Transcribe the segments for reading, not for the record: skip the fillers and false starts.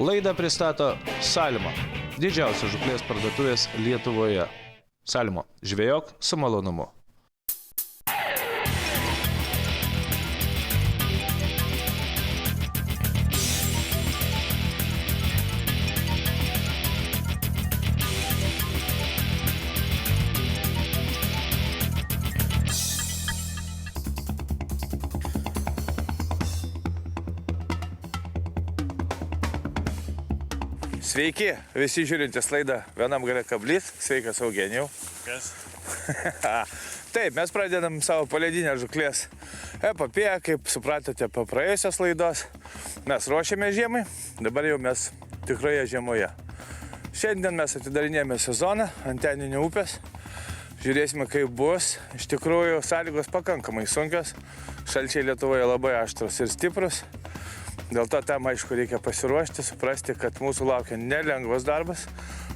Laidą pristato Salmo, didžiausios žūklės parduotuvės Lietuvoje. Salmo, žvejok su malonumu. Sveiki, visi žiūrintys laidą Vienam gale kablys. Sveikas, Eugenijau. Kas? Taip, mes pradedam savo poledinę žūklės epopėją, kaip supratote po praėjusios laidos. Mes ruošiame žiemai, dabar jau mes tikroje žiemoje. Šiandien mes atidarinėjame sezoną ant Teninio upės. Žiūrėsime, kaip bus. Iš tikrųjų, sąlygos pakankamai sunkios. Šalčiai Lietuvoje labai aštrus ir stiprus. Dėl to tam, aišku, reikia pasiruošti, suprasti, kad mūsų laukia nelengvas darbas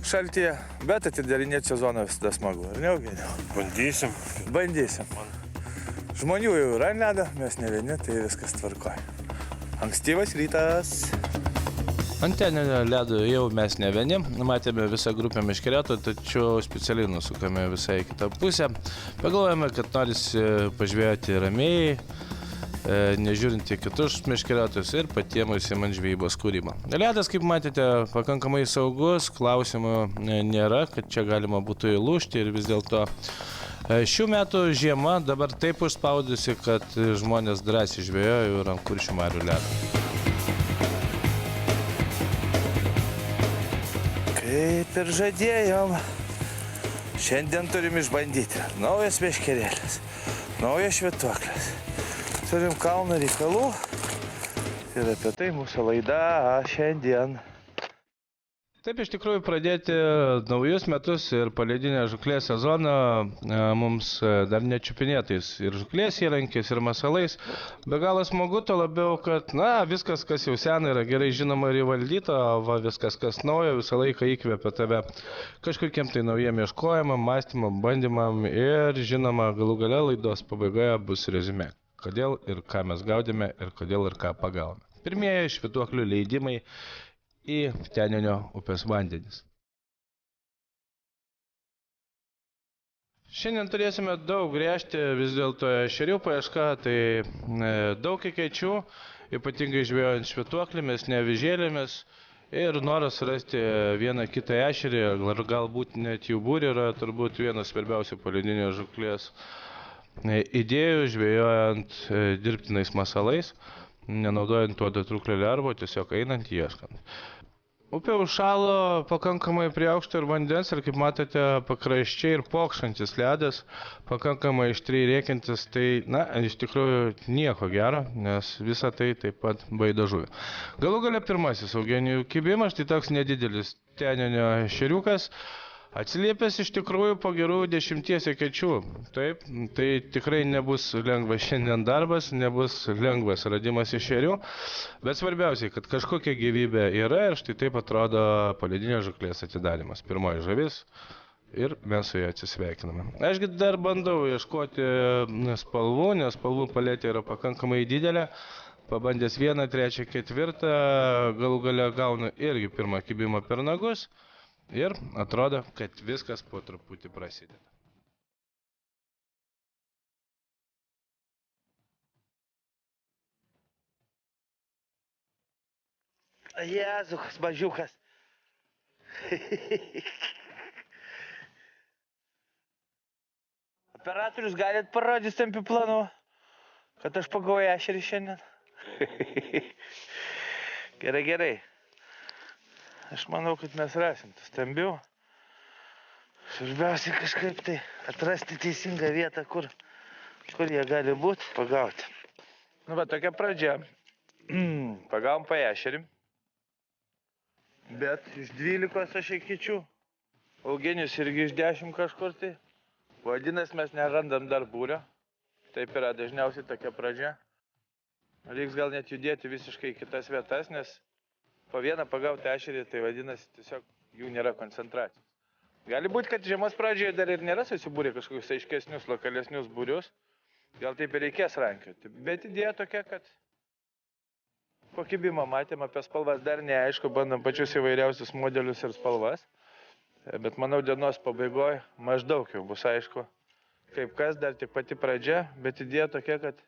šaltyje, bet atidarinėti sezoną visada smagu. Ar ne, Eugenijau? Bandysim. Bandysim. Žmonių jau yra ant ledo, mes ne vieni, tai viskas tvarkoja. Ankstyvas rytas. Ant Teninio ledo jau mes ne vieni, matėme visą grupę meškeriotojų, tačiau specialiai nusukame visai kitą pusę. Pagalvojame, kad norisi pažvejoti ramiai, nežiūrint į kitus meškeriotojus ir patiems užsiimant žvejybos kūrimą. Ledas, kaip matėte, pakankamai saugus, klausimų nėra, kad čia galima būtų įlūžti ir vis dėlto šių metų žiema dabar taip užspaudusi, kad žmonės drąsiai žvejoja ir ant Kuršių marių ledo. Kaip ir žadėjom, šiandien turim išbandyti naujas meškerėlis, naujas švytuoklis. Turim kalną reikalų ir apie tai mūsų laida šiandien. Taip, iš tikrųjų, pradėti naujus metus ir poledinę žūklės sezoną mums dar nečiupinėtais ir žūklės įrankiais, ir masalais. Be galo smagu, to labiau, kad viskas, kas jau sena, yra gerai žinoma ir įvaldyta, o viskas, kas naujo, visą laiką įkvėpia tave kažkokiem tai naujiem ieškojimam, mąstymam, bandymam ir, žinoma, galų gale laidos pabaigoje bus reziumė. Kodėl ir ką mes gaudėme ir kodėl ir ką pagavome. Pirmieji švytuoklių leidimai į Teninio upės vandenis. Šiandien turėsime daug gręžti, vis dėlto ešerių paieška, tai daug įkeičių, ypatingai žvejojant švytuoklėmis, ne avižėlėmis ir noras rasti vieną kitą ešerį, galbūt net jų būrį yra turbūt vienas svarbiausių poledinės žūklės idėjų, žvejojant dirbtinais masalais, nenaudojant uodo trūklio lervų, tiesiog einant ieškant. Upė užšalo pakankamai prie aukšto ir vandens ir, kaip matote, pakraščiai ir pokšantis ledas, pakankamai aštriai rėkiantis, tai, iš tikrųjų nieko gero, nes visa tai taip pat baido žuvį. Galų gale pirmasis Eugenijų kibimas, tai toks nedidelis Teninio ešeriukas, atsiliepęs iš tikrųjų po gerų 10 ekečių. Taip, tai tikrai nebus lengvas šiandien darbas, nebus lengvas radimas ešerių, bet svarbiausiai, kad kažkokia gyvybė yra ir štai taip atrodo poledinės žūklės atidarimas. Pirmoji žuvis ir mes su ja atsisveikiname. Ašgi dar bandau ieškoti spalvų, nes spalvų paletė yra pakankamai didelė. Pabandęs 1, 3, 4, galų gale gaunu irgi pirmą kibimą per nagus. Ir atrodo, kad viskas po truputį prasideda. Jezukas, mažiukas. Operatorius, galit parodyti stambių planų, kad aš pagavau ešerį šiandien? Gerai. Aš manau, kad mes rasim stambių. Svarbiausia kažkaip tai atrasti teisingą vietą, kur jie gali būti, pagauti. Tokia pradžia. Pagavom pa ešerį. Bet iš 12 aš įkeičiu. Eugenijus irgi iš 10 kažkur tai. Vadinasi, mes nerandam dar būrio. Taip yra dažniausiai tokia pradžia. Reiks gal net judėti visiškai į kitas vietas, nes po vieną pagauti ešerį, tai vadinasi, tiesiog jų nėra koncentracijos. Gali būti, kad žiemos pradžioje dar ir nėra susibūrę kažkokius aiškesnius, lokalesnius būrius. Gal taip ir reikės rankioti. Bet idėja tokia, kad po kibimo matėm, apie spalvas dar neaišku, bandom pačius įvairiausius modelius ir spalvas. Bet manau, dienos pabaigoje maždaug jau bus aišku, kaip kas, dar tik pati pradžia, bet idėja tokia, kad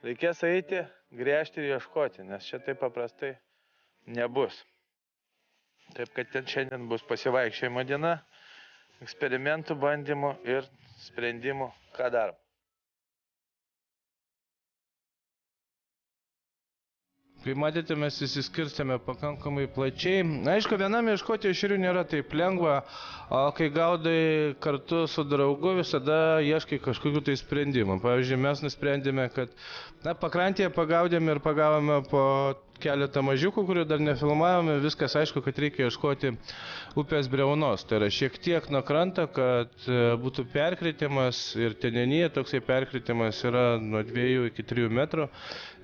reikės eiti, gręžti ir ieškoti, nes čia taip paprastai nebus. Taip, kad ten šiandien bus pasivaikščiojimo diena, eksperimentų, bandymų ir sprendimų, ką darom. Kaip matėte, mes įsiskirstėme pakankamai plačiai. Aišku, vienam ieškoti ešerių nėra taip lengva, o kai gaudai kartu su draugu, visada ieškai kažkokių tai sprendimų. Pavyzdžiui, mes nusprendėme, kad pakrantėje pagaudėme ir pagavome po keletą mažiukų, kurių dar nefilmavome. Viskas aišku, kad reikia ieškoti upės briaunos. Tai yra šiek tiek nuo kranto, kad būtų perkritimas ir tenenyje toksai perkritimas yra nuo 2 iki 3 metrų.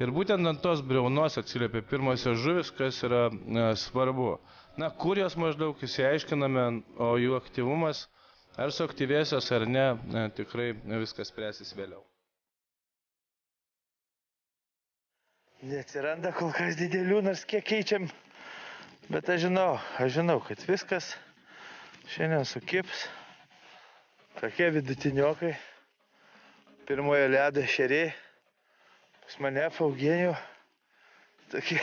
Ir būtent ant tos briaunos atsiliepia pirmosios žuvis, kas yra svarbu. Kur jos maždaug įsiaiškiname, o jų aktyvumas, ar suaktyvėsios ar ne, tikrai viskas spręsis vėliau. Neatsiranda kol kas didelių, nors kiek keičiam, bet aš žinau, kad viskas šiandien sukibs. Tokie vidutiniokai, pirmojo ledo ešeriai, pas mane Eugenijų, tokie.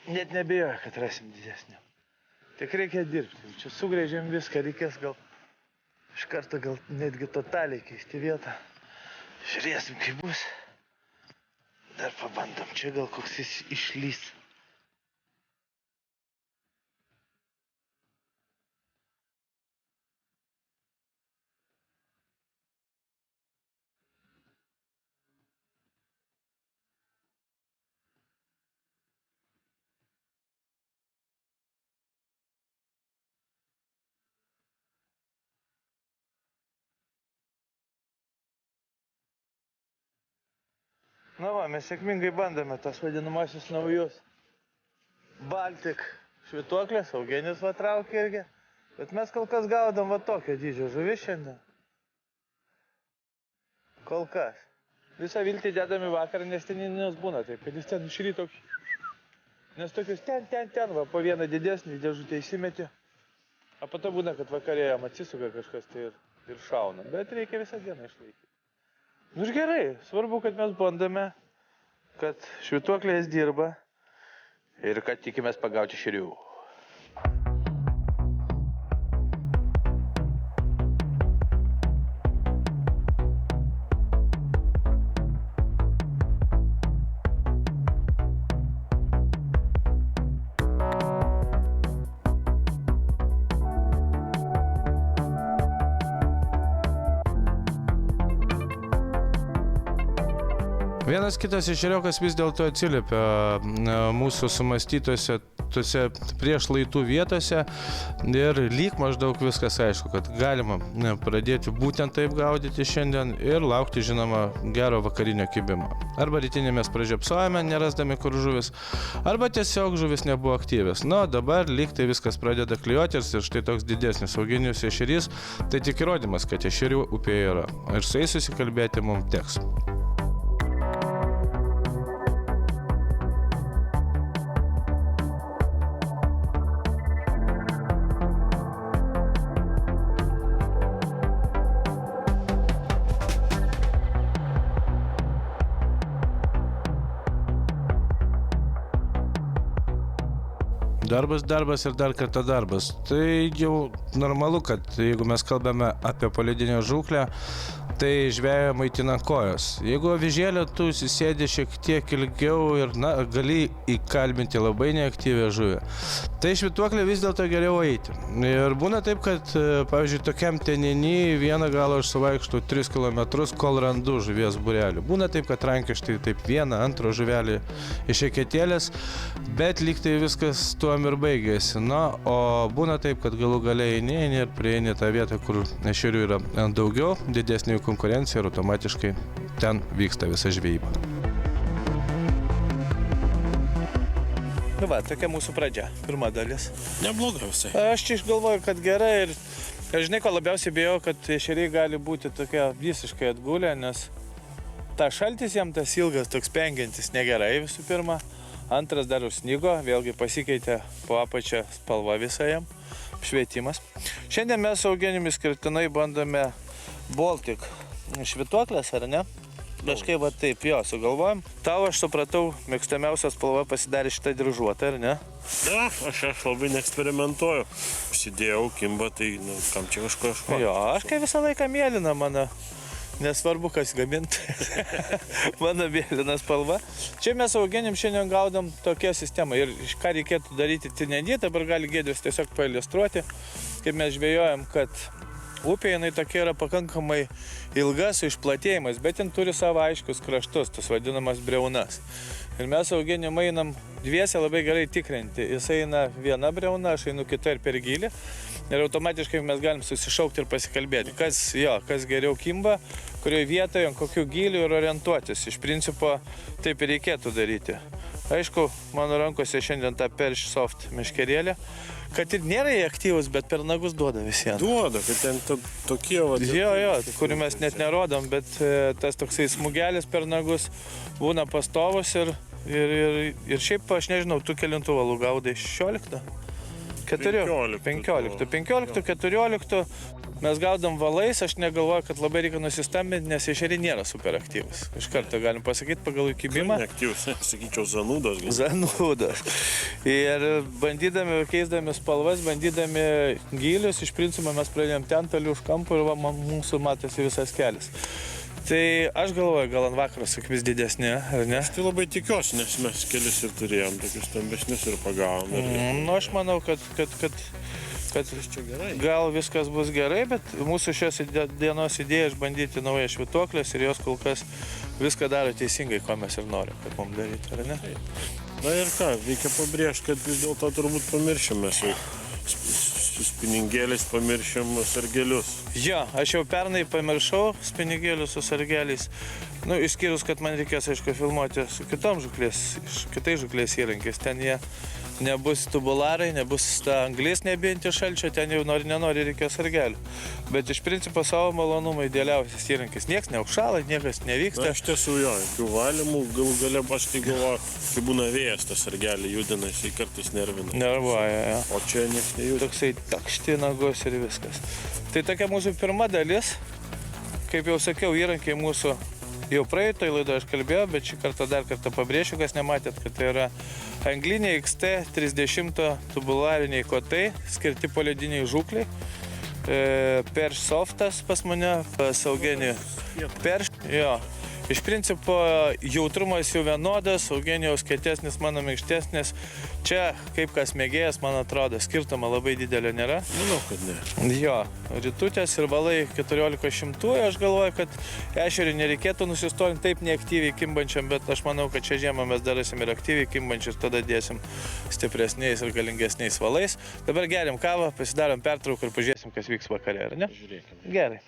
Net nebijoju, kad rasim didesnį. Tik reikia dirbti, čia sugrėžėm viską, reikės gal iš karto netgi totaliai keisti vietą. Žiūrėsim, kaip bus. Dar pabandom, čia gal koks jis išlys. Na va, mes sėkmingai bandome tas vadinamasius naujus Baltic švytuoklės, Eugenijus va traukia irgi, bet mes kol kas gaudom va tokio dydžio žuvis šiandien. Kol kas. Visą viltį dedame vakarą, nes ten būna taip, kad jis ten iš ryto, nes tokius ten, va po vieną didesnį dėžutę įsimeti, o po to būna, kad vakarėjam atsisuka kažkas tai ir šauna, bet reikia visą dieną išlaikyti. Nu ir gerai, svarbu, kad mes bandome, kad švytuoklės dirba ir kad tikimės pagauti ešerių. Vienas kitas ešeriokas vis dėlto atsiliepia mūsų sumąstytose tose prieš laitų vietose ir lyg maždaug viskas aišku, kad galima pradėti būtent taip gaudyti šiandien ir laukti, žinoma, gero vakarinio kibimo. Arba rytinį mes pražiopsojame, nerasdami kur žuvis, arba tiesiog žuvis nebuvo aktyvės. Nu, dabar lyg tai viskas pradeda klijuotis ir štai toks didesnis Eugenijus ešerys, tai tik įrodymas, kad ešerių upėje yra. Ir su jais susikalbėti mums teks. Darbas ir dar kartą darbas. Tai jau normalu, kad jeigu mes kalbame apie poledinę žūklę, tai žveją maitina kojos. Jeigu avižėlė tu susėdi šiek tiek ilgiau ir gali įkalbinti labai neaktyvią žuvį, tai švytuoklė vis dėlto geriau eiti. Ir būna taip, kad, pavyzdžiui, tokiam teninį vieną galą aš suvaikštau 3 km, kol randu žuvies būrelį. Būna taip, kad rankiu štai taip vieną, antrą žuvelį iš eketėlės, bet lyg tai viskas tuom ir baigėsi. Na, o būna taip, kad galų galiai eini ir prieini tą vietą, kur ešerių yra daugiau, didesnė konkurencija ir automatiškai ten vyksta visa žvejyba. Nu va, tokia mūsų pradžia, pirma dalis. Neblogai visai. Aš čia galvoju, kad gerai ir žinai, ko labiausiai bijau, kad ešeriai gali būti tokia visiškai atgulę, nes Ta šaltis jam tas ilgas, toks pengiantis negerai visų pirma. Antras dar užsnigo, vėlgi pasikeitė po apačią spalva visą jam, švietimas. Šiandien mes su Eugenijumi skirtinai bandome Baltic švytuoklės, ar ne? Kažkaip va taip, jo, sugalvojom. Tau, aš supratau, mėgstamiausia spalva pasidarė šitą diržuotą, ar ne? Ne, aš labai neeksperimentuoju. Užsidėjau kimbą, tai kam čia kažko. Jo, aš kai visą laiką mėlyna mano. Nesvarbu, kas gaminti. Mano mėlyna spalva. Čia mes su Eugenijum šiandien gaudom tokią sistemą. Ir ką reikėtų daryti tinedį, dabar gali Giedrius tiesiog pailiustruoti, kaip mes žvejojam, kad upė jinai tokia yra pakankamai ilga su išplatėjimas, bet jin turi savo aiškius kraštus, tas vadinamas breunas. Ir mes su Eugenijum einam dviese labai gerai tikrinti. Jis eina viena breuna, aš einu kita ir per gilį. Ir automatiškai mes galim susišaukti ir pasikalbėti, kas geriau kimba, kurioje vietoje, ant kokių gilių ir orientuotis. Iš principo taip ir reikėtų daryti. Aišku, mano rankose šiandien ta Perch Soft meškerėlė, kad ir nėra jie aktyvus, bet per nagus duoda visiems. Duoda, kad ten tokie va. Jo, kurių mes net nerodom, bet tas toksai smugelis per nagus būna pastovus ir šiaip aš nežinau, tu kelintų valų gaudai 16? 15, 14. Mes gaudom valais, aš negalvoju, kad labai reikia nusistambinti, nes ešeriai nėra super aktyvus. Iš karto galim pasakyti pagal jų kibimą. Aktyvus, sakyčiau, zanūdos. Zanūdos. Ir bandydami, keisdami spalvas, bandydami gilius, iš principo mes pradėjom ten toli už kampų ir mūsų matosi visas kelias. Tai aš galvoju, gal ant vakaro sakys didesnė, ar ne? Aš tai labai tikiuosi, nes mes kelis ir turėjom tokius stambesnius ir pagavom. Nu, aš manau, kad gal viskas bus gerai, bet mūsų šios dienos idėja išbandyti naują švytuoklės ir jos kol kas viską daro teisingai, ko mes ir norim, kad mums daryti, ar ne? Na ir ką, reikia pabrėžti, kad vis dėlto turbūt pamiršime su spiningėliais, pamiršim sargelius. Jo, aš jau pernai pamiršau spiningėlius su sargeliais. Nu, išskyrus, kad man reikės, aišku, filmuoti su kitais žuklės įrankiais. Ten jie nebus tubularai, nebus ta anglis nebijantį šalčio, ten jau nenori reikės sargelių. Bet iš principo savo malonumą idealiausias įrankis. Niekas neužšala, niekas nevyksta. Na, iš tiesų jo, jokių valymų, galų gale aš tai galvoju, kai būna vėjas, tas sargelį judina, jisai kartais nervina. Nervuoja, jo. O čia niekas nejudina. Toksai takšti nagus ir viskas. Tai tokia mūsų pirma dalis. Kaip jau sakiau, įrankiai mūsų jau praeitoj laidoje aš kalbėjau, bet šį kartą dar kartą pabrėšiu, kas nematėt, kad tai yra angliniai XT 30 tubulariniai kotai, skirti polediniai žūkliai. Perch Softas pas mane, pas Eugenijų Perch. Jo. Iš principo jautrumas jau vienodas, Eugenijaus kietesnis, mano minkštesnis. Čia, kaip kas mėgėjas, man atrodo, skirtumo labai didelio nėra. Manau, kad ne. Jo, rytutės ir valai 1400, aš galvoju, kad ešeriui nereikėtų nusistolinti taip neaktyviai kimbančiam, bet aš manau, kad šią žiemą mes darasim ir aktyviai kimbančius, tada dėsim stipresniais ir galingesniais valais. Dabar geriam kavą, pasidarom pertrauką ir pažiūrėsim, kas vyks vakare, ar ne? Žiūrėkime. Gerai.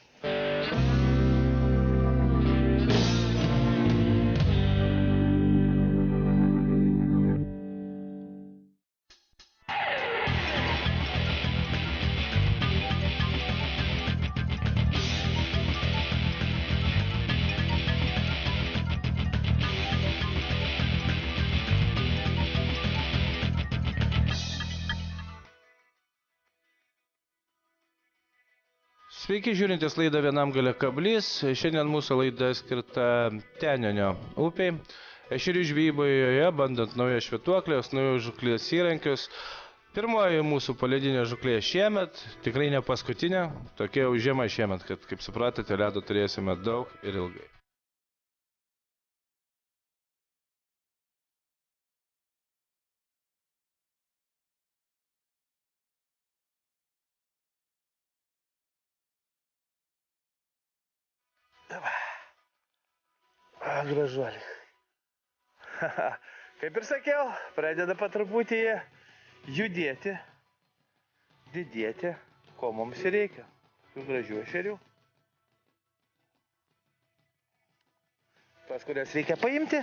Sveiki, žiūrintys laidą Vienam gale kablys. Šiandien mūsų laida skirta Tenionio upiai. Ešerių žvejyboje bandant naujas švytuoklės, naujus žūklės įrankius. Pirmoji mūsų poledinė žūklė šiemet, tikrai ne paskutinė. Tokia jau žiema šiemet, kad, kaip supratote, ledo turėsime daug ir ilgai. Gražuolį. Kaip ir sakiau, pradeda po truputį judėti, didėti, ko mums ir reikia. Gražių ešerių. Pas kurias reikia paimti,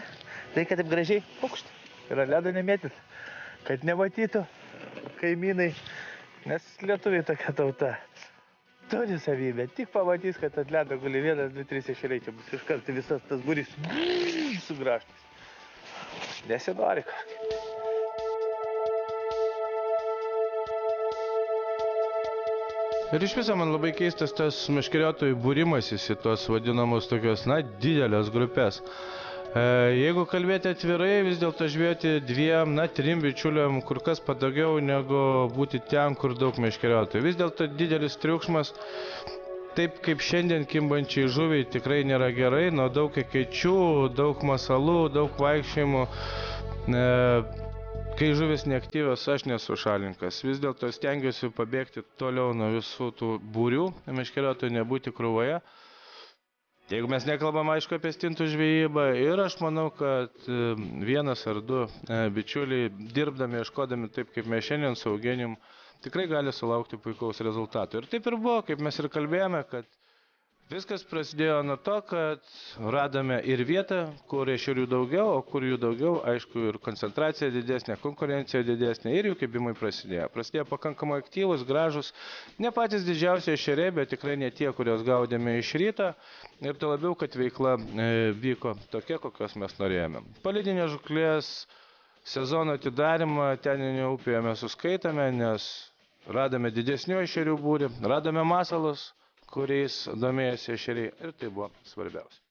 reikia taip gražiai pukšti. Yra ledo nemėtis, kad nematytų kaimynai, nes lietuviai tokia tauta. turi savybę. Tik pamatys, kad ant ledo guli 1, 2, 3 ešeriai. Čia bus iš karto visas tas būrys sugrąžtas. Nesinori kažkaip. Ir iš viso man labai keistas tas meškeriotojų būrimasis į tos vadinamos tokios, didelės grupės. Jeigu kalbėti atvirai, vis dėlto žvejoti 2, 3 bičiuliam kur kas patogiau negu būti ten, kur daug meškeriotojų. Vis dėlto didelis triukšmas, taip kaip šiandien kimbančiai žuviai, tikrai nėra gerai, nuo daug ekečių, daug masalų, daug vaikščiojimų. Kai žuvis neaktyvios, aš nesu šalininkas. Vis dėlto stengiuosi pabėgti toliau nuo visų tų būrių, meškeriotojų nebūti krūvoje. Jeigu mes nekalbam, aišku, apie stintų žvejybą, ir aš manau, kad 1 ar 2 bičiuliai, dirbdami, ieškodami taip, kaip mes šiandien su Eugenijum, tikrai gali sulaukti puikaus rezultato. Ir taip ir buvo, kaip mes ir kalbėjome, kad viskas prasidėjo nuo to, kad radome ir vietą, kur ešerių daugiau, o kur jų daugiau, aišku, ir koncentracija didesnė, konkurencija didesnė, ir jų kibimai prasidėjo. Prasidėjo pakankamai aktyvus, gražus, ne patys didžiausi ešeriai, bet tikrai ne tie, kuriuos gaudėme iš ryto, ir to labiau, kad veikla vyko tokia, kokios mes norėjome. Palydinės žūklės sezono atidarimą Teninio upėje mes suskaitome, nes radome didesnių ešerių būrį, radome masalus, kuriais domėjosi ešeriai, ir tai buvo svarbiausia.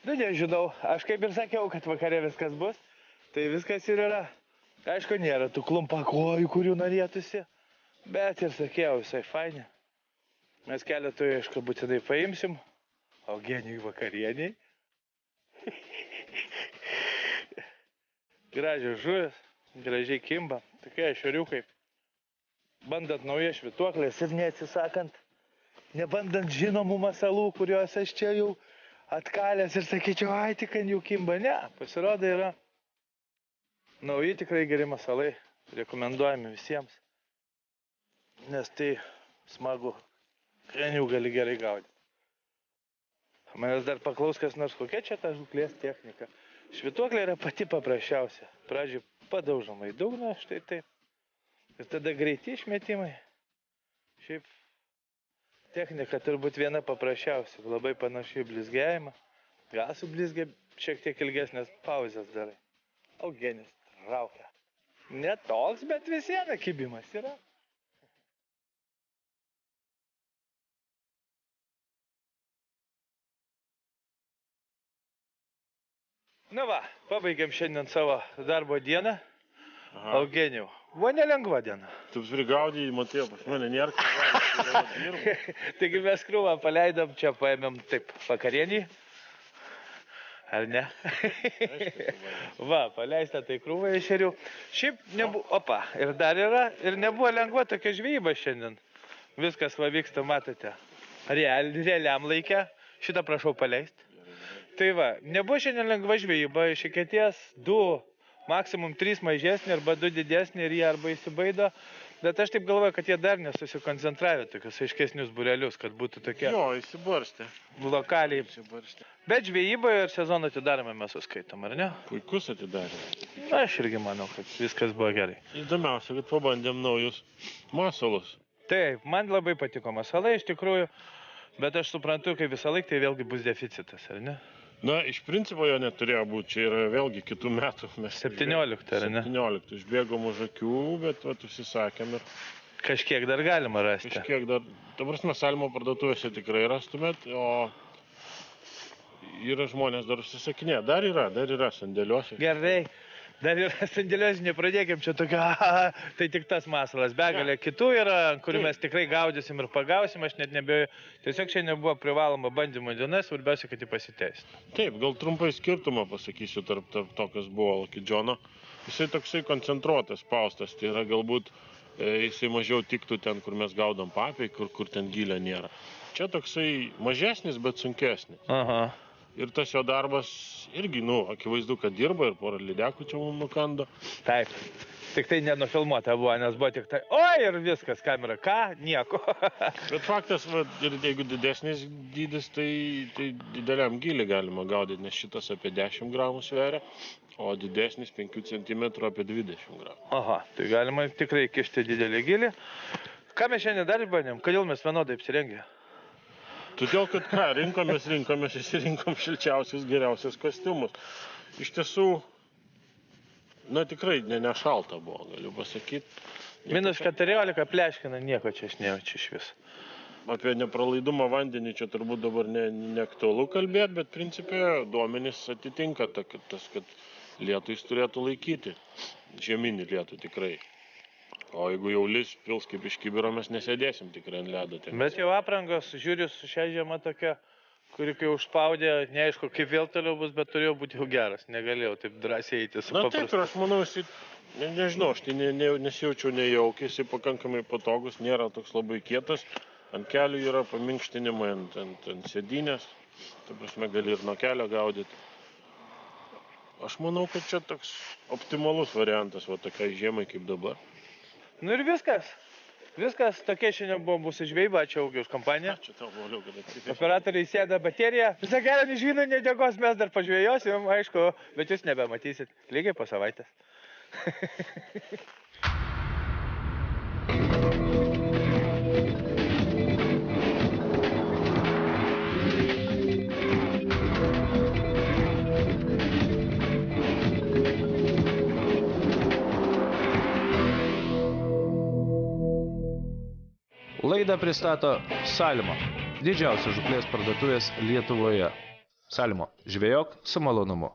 Nežinau, aš kaip ir sakiau, kad vakare viskas bus, tai viskas ir yra. Aišku, nėra tų klumpakojų, kurių norėtųsi, bet ir sakiau, visai faini. Mes keletą aišku būtinai paimsim, Eugenijui vakarieniai. Gražios žuvis, gražiai kimba, tokie ešeriukai. Bandant naujas švytuoklės ir neatsisakant, nebandant žinomų masalų, kuriuos aš čia jau atkalęs ir sakyčiau, ai tik ant jų kimba. Ne, pasirodo yra nauji tikrai geri masalai, rekomenduojami visiems, nes tai smagu, kai jų gali gerai gaudyti. Manęs dar paklaus kas nors, kokia čia ta žūklės technika. Švytuoklė yra pati paprasčiausia. Pradžioj padaužoma į dugną, štai taip. Ir tada greiti išmetimai. Šiaip technika turbūt viena paprasčiausia, labai panaši į blizgėjimą. Gal su blizgė šiek tiek ilgesnės pauzės darai. Eugenijus traukia. Ne toks, bet vis viena kibimas yra. Nu va, pabaigėm šiandien savo darbo dieną. Eugenijau, buvo nelengva diena. Tu prigaudėjai, Matėjo, pas mane nėra ką. Taigi mes krūvą paleidom, čia paėmėm taip vakarienį. Ar ne? Va, paleista tai krūvą ešerių. Šiaip nebuvo, opa, ir dar yra, ir nebuvo lengva tokia žvejyba šiandien. Viskas va vyksta, matote, realiam laikė. Šitą prašau paleisti. Tai va, nebuvo šiandien lengva žvejyba, iš eketės 2, maksimum 3 mažesnį arba 2 didesnį ir jie arba įsibaido. Bet aš taip galvoju, kad jie dar nesusikoncentravė tokius aiškesnius būrelius, kad būtų tokie... Jo, įsibarstė. Lokaliai. Bet žvejyboje ir sezono atidarymą mes suskaitom, ar ne? Puikus atidarė. Na, aš irgi manau, kad viskas buvo gerai. Įdomiausia, kad pabandėm naujus masalus. Taip, man labai patiko masalai iš tikrųjų, bet aš suprantu, kaip visą laiką tai vėlgi bus deficitas, ar ne? Na, iš principo jo neturėjo būti, čia yra vėlgi kitų metų. 17, ar ne? 17, išbėgom už akių, bet užsisakėm ir... Kažkiek dar galima rasti. Kažkiek dar, ta prasme, salimo parduotuvėse tikrai rastumėt, o yra žmonės dar užsisakinė. Dar yra sandėliuose. Gerai, Dar ir sandėlės nepradėkim, čia tokia, tai tik tas masalas, begalė kitų yra, kurių mes tikrai gaudysim ir pagausim, aš net nebejoju. Tiesiog šiandien buvo privaloma bandymo diena, svarbiausia, kad jį pasiteisino. Taip, gal trumpai skirtumą pasakysiu tarp to, kas buvo Lucky John'o. Jisai toksai koncentruotas, spaustas, tai yra galbūt jisai mažiau tiktų ten, kur mes gaudom papiai, kur ten gilio nėra. Čia toksai mažesnis, bet sunkesnis. Aha. Ir tas jo darbas irgi, akivaizdu, kad dirba ir porą lydekų čia mums nukando. Taip, tik tai nenufilmuota buvo, nes buvo tik tai, oi ir viskas, kamera, ką, nieko. Bet faktas, ir jeigu didesnis dydis, tai dideliam gilį galima gaudyti, nes šitas apie 10 gramų sveria, o didesnis 5 cm apie 20 gramų. Aha, tai galima tikrai kišti didelį gilį. Ką mes šiandien dar bandėm? Kodėl mes vienodai apsirengę? Todėl, kad rinkomės, išsirinkom šilčiausius, geriausius kostiumus. Iš tiesų, tikrai nešalta buvo, galiu pasakyti. Minus 14 pleškina, nieko čia aš nejaučiu iš vis. Apie nepralaidumą vandenį čia turbūt dabar neaktualu kalbėti, bet principė duomenys atitinka, kad lietų jis turėtų laikyti. Žieminį lietų tikrai. O jeigu jau pils kaip iš kibiro, mes nesėdėsim tikrai ant ledo. Bet jau aprangos, žiūriu, su šią žiemą tokia, kuri kai užspaudė, neaišku, kaip vėl toliau bus, bet turėjo būti jau geras. Negalėjau taip drąsiai eiti su paprastu. Taip, ir aš manau, nežinau, aš nesijaučiau nejaukiai, jisai pakankamai patogus, nėra toks labai kietas. Ant kelių yra paminkštinimai, ant sėdynės. Ta prasme, gali ir nuo kelio gaudyti. Aš manau, kad čia toks optimalus variantas, tokiai žiemai kaip dabar. Ir viskas. Viskas, tokia šiandien buvo mūsų žvejyba, ačiū Augiui už kompaniją. Ačiū tau, Valiau, kad atsivežė. Operatoriai sėda bateriją. Visą gerą nežvyną, nedėkos, mes dar pažvėjosim, aišku, bet jūs nebematysit. Lygiai po savaitės. Laidą pristato Salimo, didžiausios žūklės parduotuvės Lietuvoje. Salimo, žvejok su malonumu.